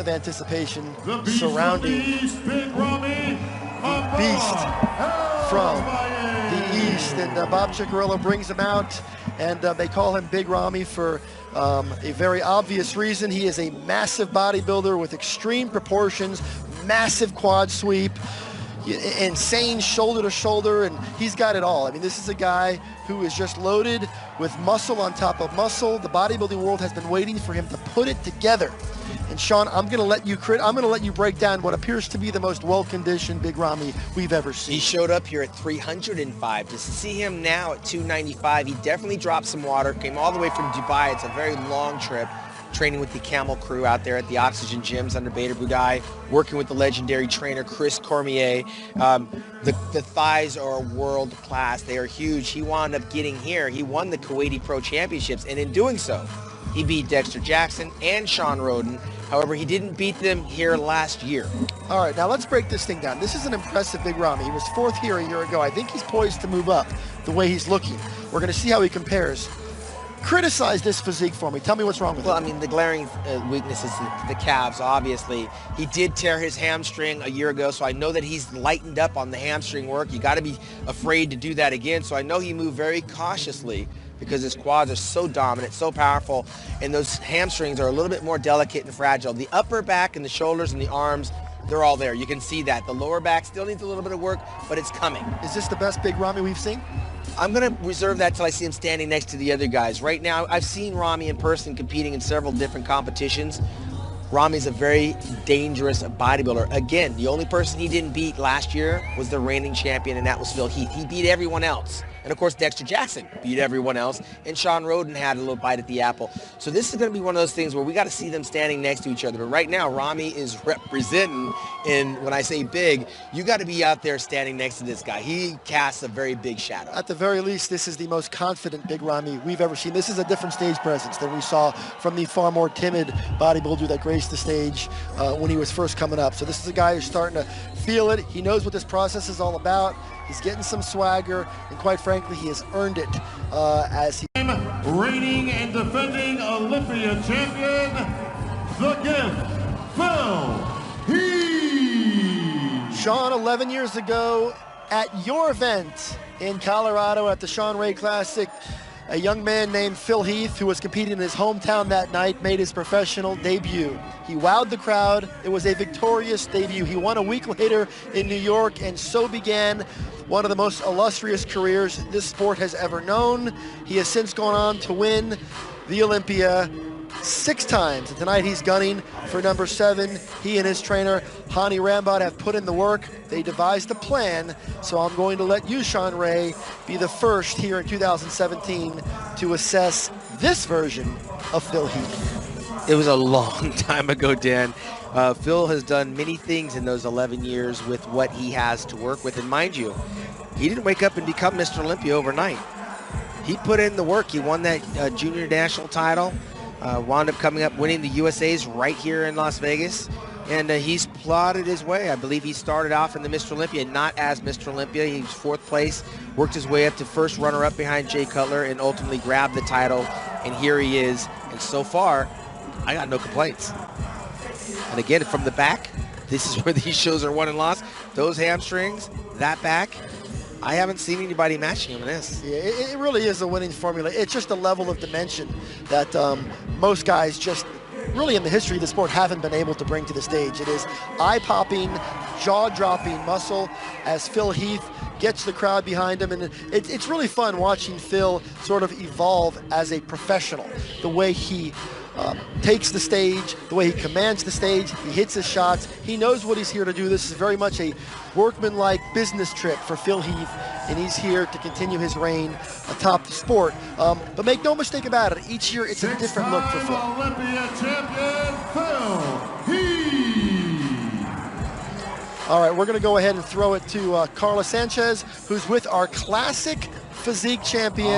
of anticipation surrounding the beast from the East. And Bob Ciccarello brings him out, and they call him Big Ramy for a very obvious reason. He is a massive bodybuilder with extreme proportions, massive quad sweep, insane shoulder to shoulder, and he's got it all. I mean, this is a guy who is just loaded with muscle on top of muscle. The bodybuilding world has been waiting for him to put it together. And Sean, I'm going to let you break down what appears to be the most well-conditioned Big Ramy we've ever seen. He showed up here at 305. To see him now at 295, he definitely dropped some water. Came all the way from Dubai. It's a very long trip. Training with the Camel crew out there at the Oxygen gyms under Bader Budai, working with the legendary trainer Chris Cormier. The thighs are world class. They are huge. He wound up getting here. He won the Kuwaiti Pro Championships, and in doing so, he beat Dexter Jackson and Sean Roden. However, he didn't beat them here last year. All right, now let's break this thing down. This is an impressive Big Ramy. He was fourth here a year ago. I think he's poised to move up the way he's looking. We're going to see how he compares. Criticize this physique for me. Tell me what's wrong with it. Well, I mean, the glaring weakness is the calves, obviously. He did tear his hamstring a year ago, so I know that he's lightened up on the hamstring work. You got to be afraid to do that again. So I know he moved very cautiously because his quads are so dominant, so powerful, and those hamstrings are a little bit more delicate and fragile. The upper back and the shoulders and the arms, they're all there. You can see that. The lower back still needs a little bit of work, but it's coming. Is this the best Big Ramy we've seen? I'm going to reserve that till I see him standing next to the other guys. Right now, I've seen Ramy in person competing in several different competitions. Ramy's a very dangerous bodybuilder. Again, the only person he didn't beat last year was the reigning champion, and that was Phil Heath. He beat everyone else. And of course, Dexter Jackson beat everyone else, and Sean Roden had a little bite at the apple. So this is going to be one of those things where we got to see them standing next to each other. But right now, Ramy is representing, and when I say big, you got to be out there standing next to this guy. He casts a very big shadow. At the very least, this is the most confident Big Ramy we've ever seen. This is a different stage presence than we saw from the far more timid bodybuilder that graced the stage when he was first coming up. So this is a guy who's starting to feel it. He knows what this process is all about. He's getting some swagger, and quite frankly, he has earned it as he... Reigning and defending Olympia champion, the Gift, Phil Heath. Sean, 11 years ago, at your event in Colorado at the Sean Ray Classic, a young man named Phil Heath, who was competing in his hometown that night, made his professional debut. He wowed the crowd. It was a victorious debut. He won a week later in New York, and so began one of the most illustrious careers this sport has ever known. He has since gone on to win the Olympia 6 times, and tonight he's gunning for number 7. He and his trainer, Hani Rambod, have put in the work. They devised a plan, so I'm going to let you, Sean Ray, be the first here in 2017 to assess this version of Phil Heath. It was a long time ago, Dan. Phil has done many things in those 11 years with what he has to work with, and mind you, he didn't wake up and become Mr. Olympia overnight. He put in the work. He won that junior national title. Wound up coming up winning the USA's right here in Las Vegas, and he's plotted his way. I believe he started off in the Mr. Olympia not as Mr. Olympia. He was 4th place, worked his way up to first runner-up behind Jay Cutler, and ultimately grabbed the title, and here he is. And so far, I got no complaints. And again, from the back, this is where these shows are won and lost. Those hamstrings, that back, I haven't seen anybody matching him in this. Yeah, it really is a winning formula. It's just a level of dimension that most guys just really in the history of the sport haven't been able to bring to the stage. It is eye-popping, jaw-dropping muscle as Phil Heath gets the crowd behind him, and it's really fun watching Phil sort of evolve as a professional. The way he takes the stage, the way he commands the stage, he hits his shots. He knows what he's here to do. This is very much a workman-like business trip for Phil Heath, and he's here to continue his reign atop the sport. But make no mistake about it, each year it's a different look for Phil. Olympia champion, Phil Heath. All right, we're going to go ahead and throw it to Carla Sanchez, who's with our classic physique champion.